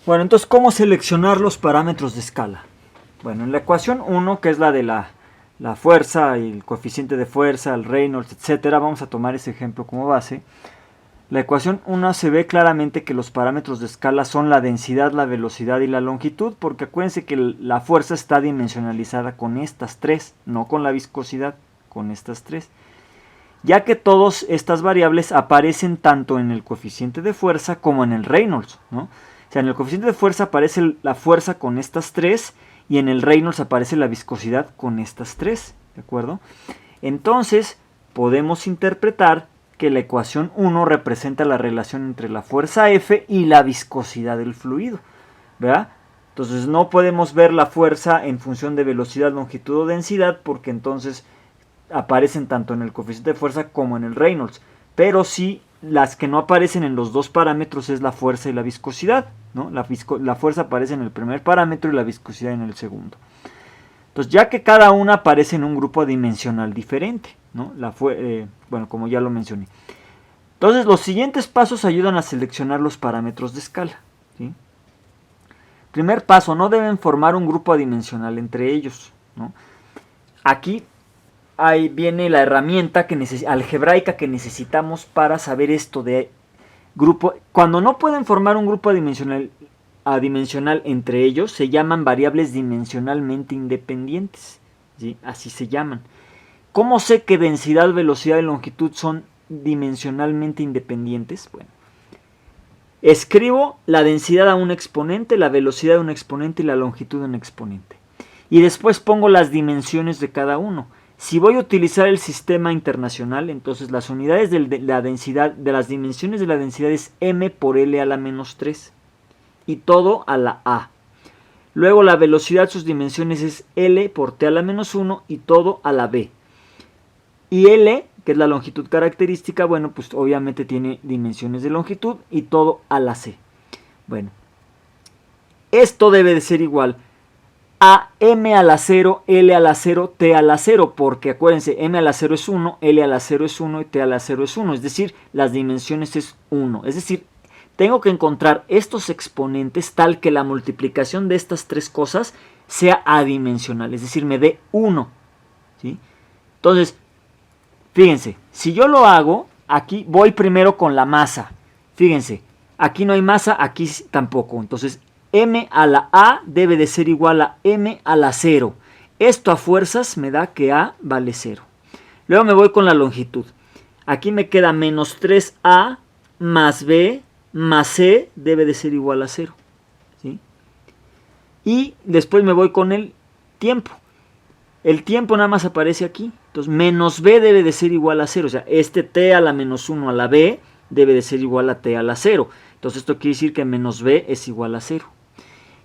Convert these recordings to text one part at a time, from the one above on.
Bueno, entonces, ¿cómo seleccionar los parámetros de escala? Bueno, en la ecuación 1, que es la de la fuerza y el coeficiente de fuerza, el Reynolds, etcétera, vamos a tomar ese ejemplo como base. La ecuación 1 se ve claramente que los parámetros de escala son la densidad, la velocidad y la longitud, porque acuérdense que la fuerza está dimensionalizada con estas tres, no con la viscosidad, con estas tres. Ya que todas estas variables aparecen tanto en el coeficiente de fuerza como en el Reynolds, ¿no? O sea, en el coeficiente de fuerza aparece la fuerza con estas tres y en el Reynolds aparece la viscosidad con estas tres, ¿de acuerdo? Entonces, podemos interpretar que la ecuación 1 representa la relación entre la fuerza F y la viscosidad del fluido, ¿verdad? Entonces, no podemos ver la fuerza en función de velocidad, longitud o densidad, porque entonces aparecen tanto en el coeficiente de fuerza como en el Reynolds, pero sí las que no aparecen en los dos parámetros es la fuerza y la viscosidad, ¿no? La fuerza aparece en el primer parámetro y la viscosidad en el segundo. Entonces, ya que cada una aparece en un grupo dimensional diferente, ¿no? Bueno, como ya lo mencioné. Entonces, los siguientes pasos ayudan a seleccionar los parámetros de escala, ¿sí? Primer paso, no deben formar un grupo adimensional entre ellos, ¿no? Aquí ahí viene la herramienta algebraica que necesitamos para saber esto de grupo. Cuando no pueden formar un grupo adimensional entre ellos, se llaman variables dimensionalmente independientes, ¿sí? Así se llaman. ¿Cómo sé que densidad, velocidad y longitud son dimensionalmente independientes? Bueno, escribo la densidad a un exponente, la velocidad a un exponente y la longitud a un exponente. Y después pongo las dimensiones de cada uno. Si voy a utilizar el sistema internacional, entonces las unidades de la densidad, de las dimensiones de la densidad es m por L a la menos 3. Y todo a la A. Luego la velocidad, sus dimensiones es L por T a la menos 1 y todo a la B. Y L, que es la longitud característica, bueno, pues obviamente tiene dimensiones de longitud y todo a la C. Bueno, esto debe de ser igual a m a la 0, L a la 0, T a la 0, porque acuérdense, m a la 0 es 1, L a la 0 es 1 y T a la 0 es 1, es decir, las dimensiones es 1, es decir, tengo que encontrar estos exponentes tal que la multiplicación de estas tres cosas sea adimensional, es decir, me dé 1, ¿sí? Entonces, fíjense, si yo lo hago, aquí voy primero con la masa, fíjense, aquí no hay masa, aquí tampoco, entonces m a la a debe de ser igual a m a la 0. Esto a fuerzas me da que a vale 0. Luego me voy con la longitud. Aquí me queda menos 3a más b más c debe de ser igual a 0. ¿Sí? Y después me voy con el tiempo. El tiempo nada más aparece aquí. Entonces menos b debe de ser igual a 0. O sea, este t a la menos 1 a la b debe de ser igual a t a la 0. Entonces esto quiere decir que menos b es igual a 0.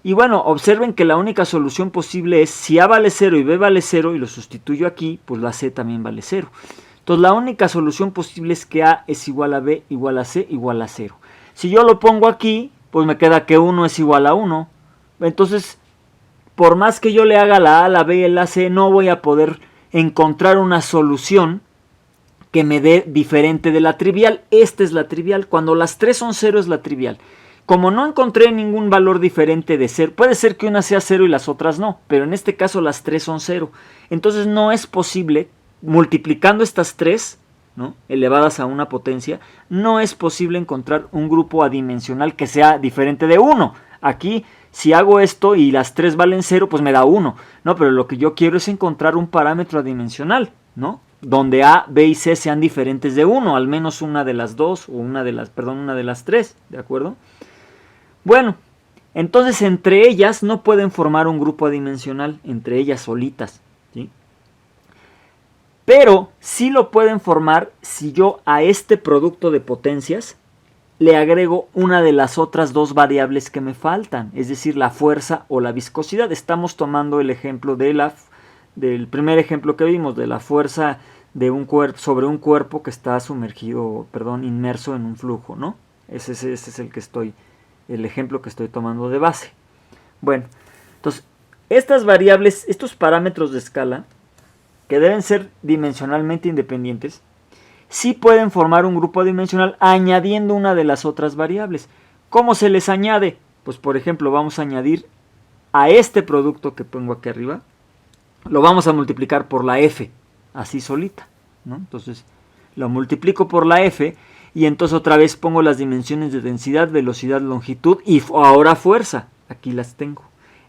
Y bueno, observen que la única solución posible es si a vale 0 y b vale 0 y lo sustituyo aquí, pues la c también vale 0. Entonces la única solución posible es que a es igual a b igual a c igual a 0. Si yo lo pongo aquí, pues me queda que 1 es igual a 1. Entonces, por más que yo le haga la a, la b y la c, no voy a poder encontrar una solución que me dé diferente de la trivial. Esta es la trivial. Cuando las tres son 0 es la trivial. Como no encontré ningún valor diferente de 0, puede ser que una sea 0 y las otras no, pero en este caso las 3 son 0. Entonces no es posible, multiplicando estas 3, ¿no?, elevadas a una potencia, no es posible encontrar un grupo adimensional que sea diferente de 1. Aquí, si hago esto y las 3 valen 0, pues me da 1, ¿no? Pero lo que yo quiero es encontrar un parámetro adimensional, ¿no?, donde a, b y c sean diferentes de 1, al menos una de las dos, o una de las 3, ¿de acuerdo? Bueno, entonces entre ellas no pueden formar un grupo adimensional, entre ellas solitas, ¿sí? Pero sí lo pueden formar si yo a este producto de potencias le agrego una de las otras dos variables que me faltan, es decir, la fuerza o la viscosidad. Estamos tomando el ejemplo del primer ejemplo que vimos, de la fuerza de un cuerpo sobre un cuerpo que está inmerso en un flujo, ¿no? Ese es el ejemplo que estoy tomando de base. Bueno, entonces, estas variables, estos parámetros de escala, que deben ser dimensionalmente independientes, sí pueden formar un grupo dimensional añadiendo una de las otras variables. ¿Cómo se les añade? pues por ejemplo vamos a añadir a este producto que pongo aquí arriba, lo vamos a multiplicar por la F, así solita, ¿no? Entonces lo multiplico por la F y entonces otra vez pongo las dimensiones de densidad, velocidad, longitud y ahora fuerza. Aquí las tengo.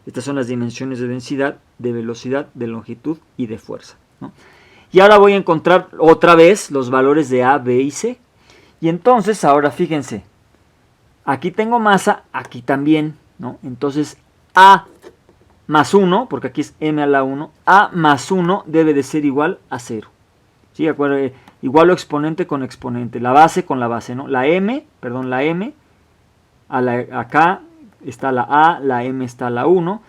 Estas son las dimensiones de densidad, de velocidad, de longitud y de fuerza, ¿no? Y ahora voy a encontrar otra vez los valores de A, B y C. Y entonces ahora fíjense, aquí tengo masa, aquí también, ¿no? Entonces A más 1, porque aquí es m a la 1, A más 1 debe de ser igual a 0. ¿Sí? Igualo exponente con exponente, la base con la base, ¿no? La m, acá está la A, la m está la 1,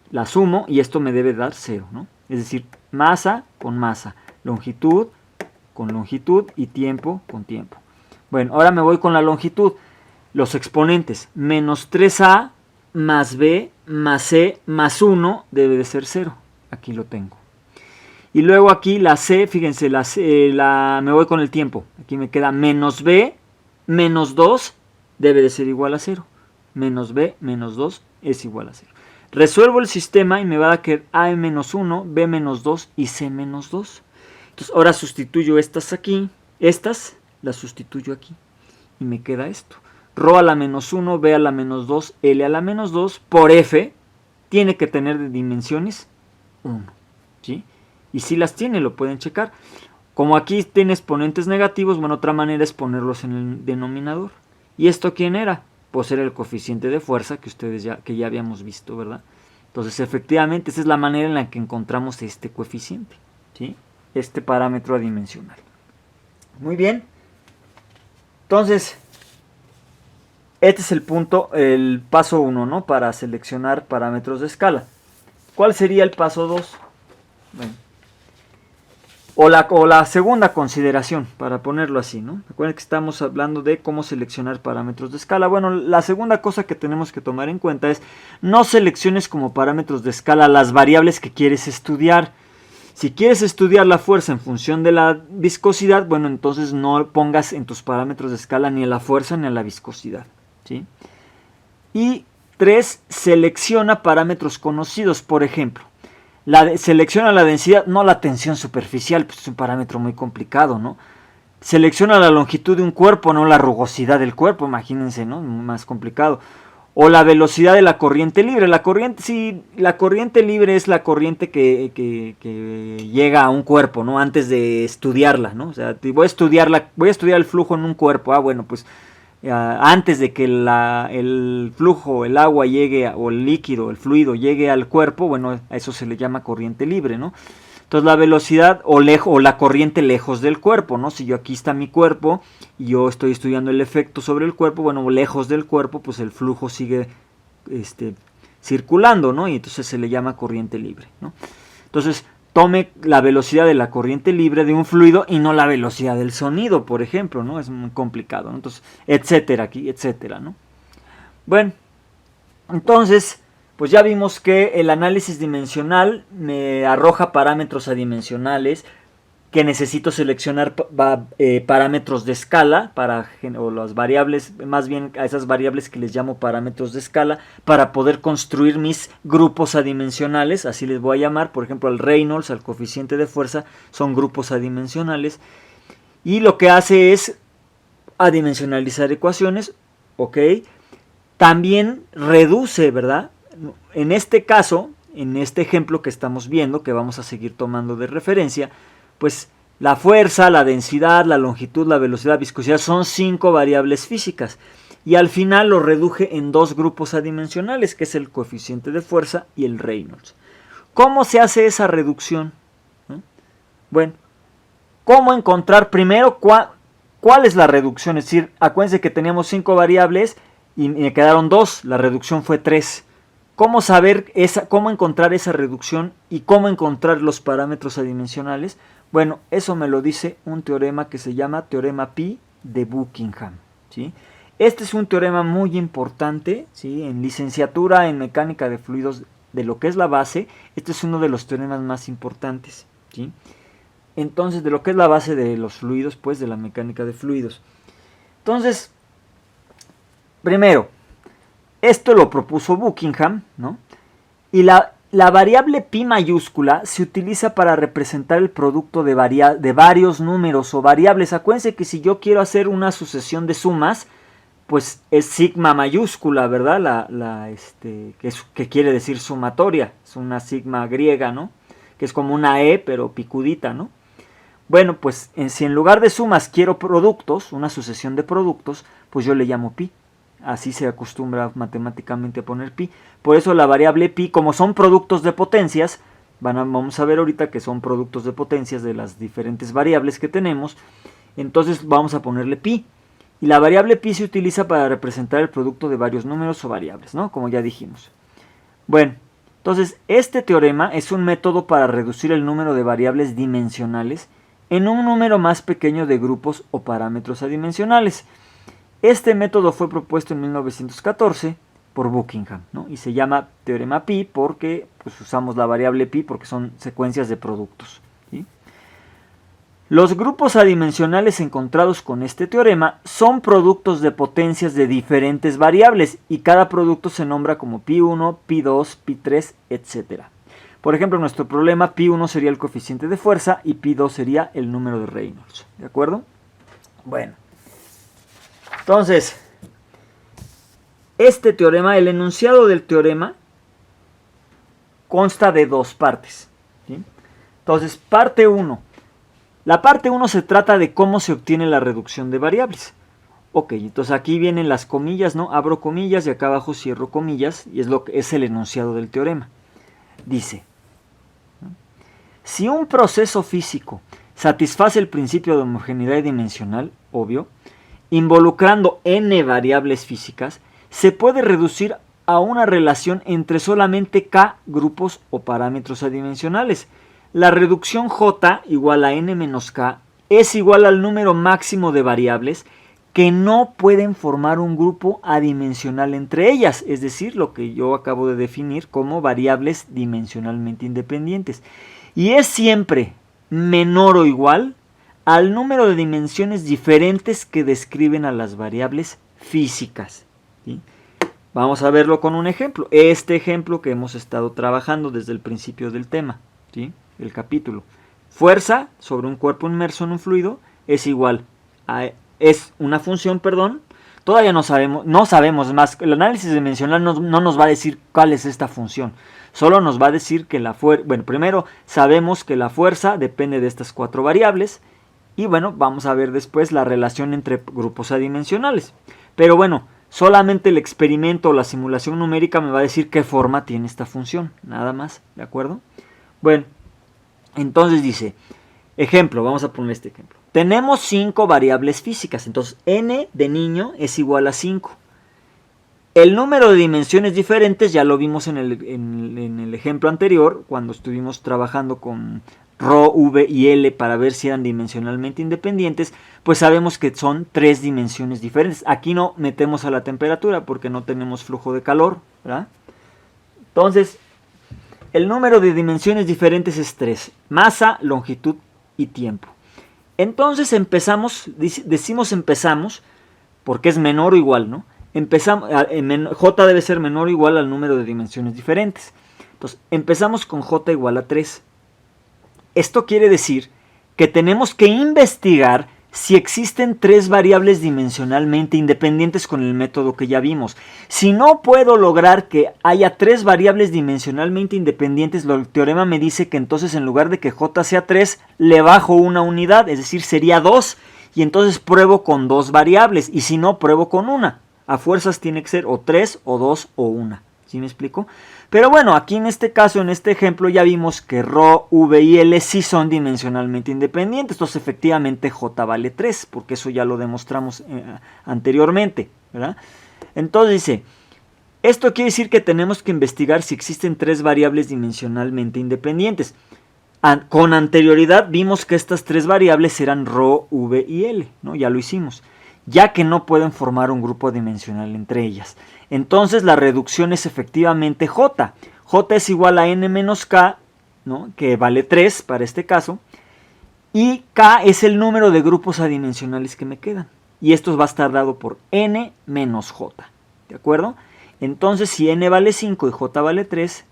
la sumo y esto me debe dar 0, ¿no? Es decir, masa con masa, longitud con longitud y tiempo con tiempo. Bueno, ahora me voy con la longitud. Los exponentes, menos 3a más b más c más 1 debe de ser 0. Aquí lo tengo. Y luego aquí la c, fíjense, me voy con el tiempo. Aquí me queda menos b menos 2 debe de ser igual a 0. Menos b menos 2 es igual a 0. Resuelvo el sistema y me va a quedar a menos 1, b menos 2 y c menos 2. Entonces ahora sustituyo estas aquí, estas las sustituyo aquí. Y me queda esto. Rho a la menos 1, B a la menos 2, L a la menos 2 por F tiene que tener de dimensiones 1. ¿Sí? Y si las tiene, lo pueden checar. Como aquí tiene exponentes negativos, bueno, otra manera es ponerlos en el denominador. ¿Y esto quién era? Pues era el coeficiente de fuerza que ya habíamos visto, ¿verdad? Entonces, efectivamente, esa es la manera en la que encontramos este coeficiente, ¿sí? Este parámetro adimensional. Muy bien. Entonces, este es el punto, el paso 1, ¿no? Para seleccionar parámetros de escala. ¿Cuál sería el paso 2? Bueno, o la segunda consideración, para ponerlo así, ¿no? Recuerden que estamos hablando de cómo seleccionar parámetros de escala. Bueno, la segunda cosa que tenemos que tomar en cuenta es no selecciones como parámetros de escala las variables que quieres estudiar. Si quieres estudiar la fuerza en función de la viscosidad, bueno, entonces no pongas en tus parámetros de escala ni a la fuerza ni a la viscosidad, ¿sí? Y 3, selecciona parámetros conocidos, por ejemplo. Selecciona la densidad, no la tensión superficial, pues es un parámetro muy complicado, ¿no? Selecciona la longitud de un cuerpo, no la rugosidad del cuerpo, imagínense, ¿no? Más complicado. O la velocidad de la corriente libre. La corriente libre es la corriente que llega a un cuerpo, ¿no? Antes de estudiarla, ¿no? O sea, voy a estudiar el flujo en un cuerpo. Ah, bueno, pues antes de que el flujo, el agua llegue, o el líquido, el fluido llegue al cuerpo, bueno, a eso se le llama corriente libre, ¿no? Entonces la velocidad o la corriente lejos del cuerpo, ¿no? Si yo aquí está mi cuerpo y yo estoy estudiando el efecto sobre el cuerpo, bueno, lejos del cuerpo, pues el flujo sigue circulando, ¿no? Y entonces se le llama corriente libre, ¿no? Entonces tome la velocidad de la corriente libre de un fluido y no la velocidad del sonido, por ejemplo, ¿no? Es muy complicado, ¿no? Entonces, etcétera, aquí, etcétera, ¿no? Bueno, entonces, pues ya vimos que el análisis dimensional me arroja parámetros adimensionales, que necesito seleccionar parámetros de escala, o las variables, más bien a esas variables que les llamo parámetros de escala, para poder construir mis grupos adimensionales, así les voy a llamar, por ejemplo al Reynolds, al coeficiente de fuerza, son grupos adimensionales, y lo que hace es adimensionalizar ecuaciones, ¿ok? También reduce, ¿verdad? En este caso, en este ejemplo que estamos viendo, que vamos a seguir tomando de referencia, pues la fuerza, la densidad, la longitud, la velocidad, la viscosidad son 5 variables físicas. Y al final lo reduje en 2 grupos adimensionales, que es el coeficiente de fuerza y el Reynolds. ¿Cómo se hace esa reducción? Bueno, ¿cómo encontrar primero cuál es la reducción? Es decir, acuérdense que teníamos 5 variables y me quedaron 2, la reducción fue 3. ¿Cómo cómo encontrar esa reducción y cómo encontrar los parámetros adimensionales? Bueno, eso me lo dice un teorema que se llama teorema Pi de Buckingham, ¿sí? Este es un teorema muy importante, ¿sí? En licenciatura en mecánica de fluidos, de lo que es la base, este es uno de los teoremas más importantes, ¿sí? Entonces, de lo que es la base de los fluidos, pues de la mecánica de fluidos. Entonces, primero, Esto lo propuso Buckingham, ¿no? Y la variable pi mayúscula se utiliza para representar el producto de varios números o variables. Acuérdense que si yo quiero hacer una sucesión de sumas, pues es sigma mayúscula, ¿verdad? Que quiere decir sumatoria. Es una sigma griega, ¿no? Que es como una E, pero picudita, ¿no? Bueno, pues si en lugar de sumas quiero productos, una sucesión de productos, pues yo le llamo pi. Así se acostumbra matemáticamente a poner pi. Por eso la variable pi, como son productos de potencias, vamos a ver ahorita que son productos de potencias de las diferentes variables que tenemos. Entonces vamos a ponerle pi. Y la variable pi se utiliza para representar el producto de varios números o variables, ¿no? Como ya dijimos. Bueno, entonces este teorema es un método para reducir el número de variables dimensionales en un número más pequeño de grupos o parámetros adimensionales. Este método fue propuesto en 1914 por Buckingham, ¿no? Y se llama teorema pi porque pues, usamos la variable pi porque son secuencias de productos, ¿sí? Los grupos adimensionales encontrados con este teorema son productos de potencias de diferentes variables y cada producto se nombra como pi1, pi2, pi3, etc. Por ejemplo, en nuestro problema pi1 sería el coeficiente de fuerza y pi2 sería el número de Reynolds, ¿de acuerdo? Bueno. Entonces, este teorema, el enunciado del teorema, consta de dos partes, ¿sí? Entonces, parte 1. La parte 1 se trata de cómo se obtiene la reducción de variables. Ok, entonces aquí vienen las comillas, ¿no? Abro comillas y acá abajo cierro comillas y es el enunciado del teorema. Dice, ¿no? Si un proceso físico satisface el principio de homogeneidad dimensional, obvio, involucrando n variables físicas, se puede reducir a una relación entre solamente k grupos o parámetros adimensionales. La reducción j igual a n menos k es igual al número máximo de variables que no pueden formar un grupo adimensional entre ellas, es decir, lo que yo acabo de definir como variables dimensionalmente independientes. Y es siempre menor o igual al número de dimensiones diferentes que describen a las variables físicas, ¿sí? Vamos a verlo con un ejemplo. Este ejemplo que hemos estado trabajando desde el principio del tema, ¿sí? El capítulo. Fuerza sobre un cuerpo inmerso en un fluido es igual a... es una función, perdón. Todavía no sabemos más. El análisis dimensional no nos va a decir cuál es esta función. Solo nos va a decir que la fuerza... Bueno, primero sabemos que la fuerza depende de estas 4 variables. Y bueno, vamos a ver después la relación entre grupos adimensionales. Pero bueno, solamente el experimento o la simulación numérica me va a decir qué forma tiene esta función. Nada más, ¿de acuerdo? Bueno, entonces dice, ejemplo, vamos a poner este ejemplo. Tenemos 5 variables físicas, entonces n de niño es igual a 5. El número de dimensiones diferentes ya lo vimos en el ejemplo anterior, cuando estuvimos trabajando con ρ, v y l para ver si eran dimensionalmente independientes, pues sabemos que son 3 dimensiones diferentes. Aquí no metemos a la temperatura porque no tenemos flujo de calor, ¿verdad? Entonces, el número de dimensiones diferentes es 3, masa, longitud y tiempo. Entonces empezamos, decimos empezamos, porque es menor o igual, ¿no? J debe ser menor o igual al número de dimensiones diferentes. Entonces, empezamos con J igual a 3. Esto quiere decir que tenemos que investigar si existen 3 variables dimensionalmente independientes con el método que ya vimos. Si no puedo lograr que haya 3 variables dimensionalmente independientes, el teorema me dice que entonces en lugar de que J sea 3, le bajo una unidad, es decir, sería 2. Y entonces pruebo con 2 variables, y si no, pruebo con una. A fuerzas tiene que ser o 3, o 2, o 1. ¿Sí me explico? Pero bueno, aquí en este caso, en este ejemplo, ya vimos que ρ, v y l sí son dimensionalmente independientes. Entonces, efectivamente, j vale 3, porque eso ya lo demostramos anteriormente, ¿verdad? Entonces dice, esto quiere decir que tenemos que investigar si existen 3 variables dimensionalmente independientes. Con anterioridad vimos que estas 3 variables eran ρ, v y l, ¿no? Ya lo hicimos, ya que no pueden formar un grupo dimensional entre ellas. Entonces la reducción es efectivamente J. J es igual a n menos k, ¿no? Que vale 3 para este caso. Y k es el número de grupos adimensionales que me quedan. Y esto va a estar dado por n menos j. ¿De acuerdo? Entonces, si n vale 5 y j vale 3,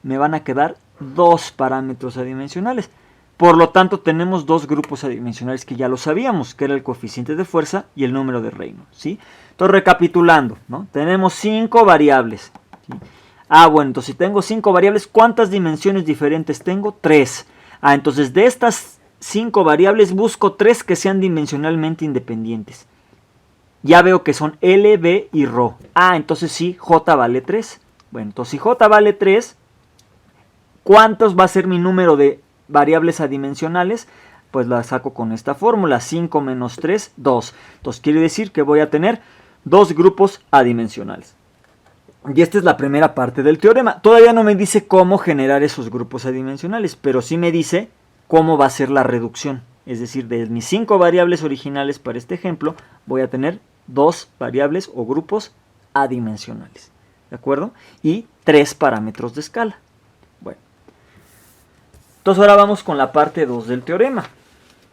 me van a quedar dos parámetros adimensionales. Por lo tanto, tenemos dos grupos adimensionales que ya lo sabíamos, que era el coeficiente de fuerza y el número de Reynolds, ¿sí? Entonces, recapitulando, ¿no? Tenemos 5 variables, ¿sí? Bueno, entonces si tengo 5 variables, ¿cuántas dimensiones diferentes tengo? 3. Entonces de estas 5 variables busco 3 que sean dimensionalmente independientes. Ya veo que son L, B y ρ. Entonces sí, J vale 3. Bueno, entonces si J vale 3, ¿cuántos va a ser mi número de variables adimensionales? Pues la saco con esta fórmula, 5 menos 3, 2. Entonces quiere decir que voy a tener dos grupos adimensionales. Y esta es la primera parte del teorema. Todavía no me dice cómo generar esos grupos adimensionales, pero sí me dice cómo va a ser la reducción. Es decir, de mis 5 variables originales para este ejemplo, voy a tener 2 variables o grupos adimensionales. ¿De acuerdo? Y 3 parámetros de escala. Bueno. Entonces ahora vamos con la parte 2 del teorema.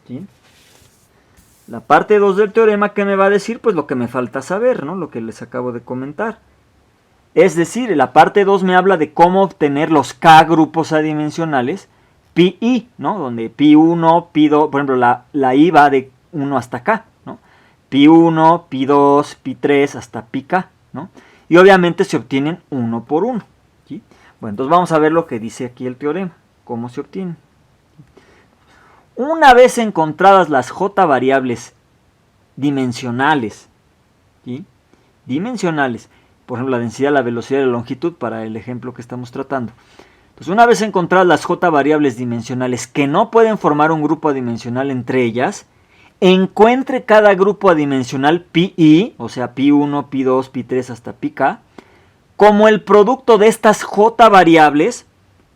¿Sí? La parte 2 del teorema, ¿qué me va a decir? Pues lo que me falta saber, ¿no? Lo que les acabo de comentar. Es decir, la parte 2 me habla de cómo obtener los K grupos adimensionales pi i, ¿no? Donde pi 1, pi 2, por ejemplo, la i va de 1 hasta k, ¿no? Pi 1, pi 2, pi 3 hasta pi k, ¿no? Y obviamente se obtienen uno por uno, ¿sí? Bueno, entonces vamos a ver lo que dice aquí el teorema, cómo se obtienen. Una vez encontradas las j variables dimensionales, ¿sí? Dimensionales, por ejemplo, la densidad, la velocidad y la longitud para el ejemplo que estamos tratando. Entonces, una vez encontradas las j variables dimensionales que no pueden formar un grupo adimensional entre ellas, encuentre cada grupo adimensional pi i, o sea, pi 1, pi 2, pi 3 hasta pi k, como el producto de estas j variables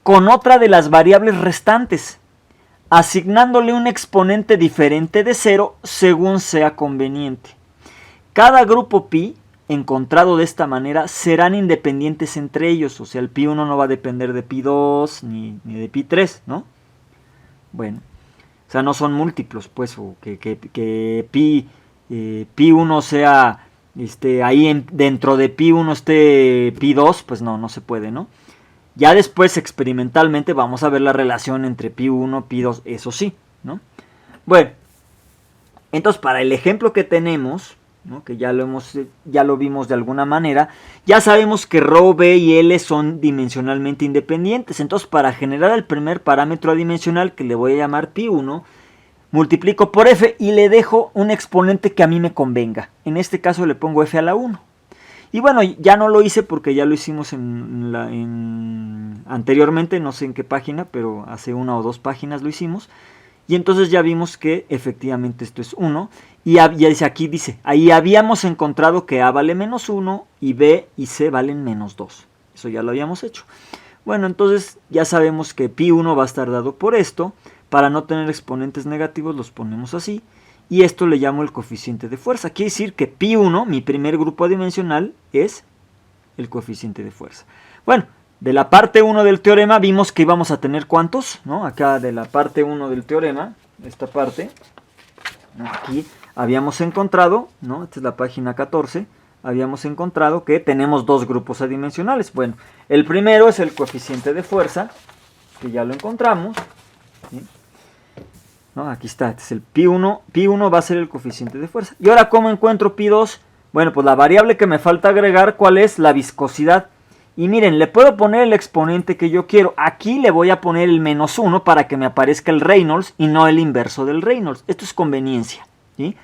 con otra de las variables restantes, asignándole un exponente diferente de 0 según sea conveniente. Cada grupo pi encontrado de esta manera serán independientes entre ellos, o sea, el pi 1 no va a depender de pi 2 ni de pi 3, ¿no? Bueno, o sea, no son múltiplos, pues, o que pi 1 sea, ahí dentro de pi 1 esté pi 2, pues no se puede, ¿no? Ya después, experimentalmente, vamos a ver la relación entre pi 1, pi 2, eso sí, ¿no? Bueno, entonces, para el ejemplo que tenemos, ¿no? Que ya lo vimos de alguna manera, ya sabemos que ρ, b y l son dimensionalmente independientes. Entonces, para generar el primer parámetro adimensional, que le voy a llamar pi 1, multiplico por f y le dejo un exponente que a mí me convenga. En este caso le pongo f a la 1. Y bueno, ya no lo hice porque ya lo hicimos anteriormente, no sé en qué página, pero hace 1 o 2 páginas lo hicimos. Y entonces ya vimos que efectivamente esto es 1. Y aquí dice, ahí habíamos encontrado que A vale menos 1 y B y C valen menos 2. Eso ya lo habíamos hecho. Bueno, entonces ya sabemos que pi 1 va a estar dado por esto. Para no tener exponentes negativos los ponemos así. Y esto le llamo el coeficiente de fuerza. Quiere decir que pi 1, mi primer grupo adimensional, es el coeficiente de fuerza. Bueno, de la parte 1 del teorema vimos que íbamos a tener ¿cuántos? ¿No? Acá de la parte 1 del teorema, esta parte, aquí habíamos encontrado, ¿no? Esta es la página 14, habíamos encontrado que tenemos dos grupos adimensionales. Bueno, el primero es el coeficiente de fuerza, que ya lo encontramos, ¿sí? ¿No? Aquí está, este es el pi 1, pi 1 va a ser el coeficiente de fuerza. Y ahora, ¿cómo encuentro pi 2? Bueno, pues la variable que me falta agregar, ¿cuál es? La viscosidad. Y miren, le puedo poner el exponente que yo quiero. Aquí le voy a poner el menos 1 para que me aparezca el Reynolds y no el inverso del Reynolds. Esto es conveniencia, ¿sí?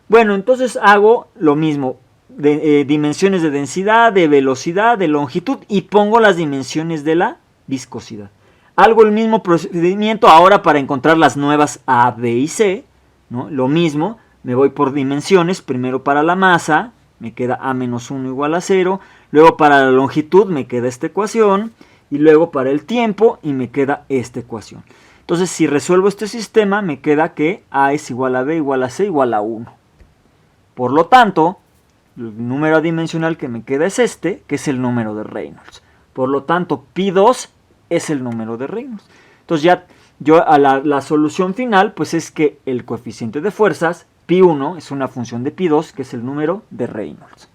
Bueno, entonces hago lo mismo. Dimensiones de densidad, de velocidad, de longitud y pongo las dimensiones de la viscosidad. Hago el mismo procedimiento ahora para encontrar las nuevas A, B y C, ¿no? Lo mismo, me voy por dimensiones, primero para la masa, me queda A menos 1 igual a 0, luego para la longitud me queda esta ecuación, y luego para el tiempo y me queda esta ecuación. Entonces, si resuelvo este sistema, me queda que A es igual a B igual a C igual a 1. Por lo tanto, el número adimensional que me queda es este, que es el número de Reynolds. Por lo tanto, pi 2 es el número de Reynolds. Entonces ya la solución final pues es que el coeficiente de fuerzas pi 1 es una función de pi 2 que es el número de Reynolds.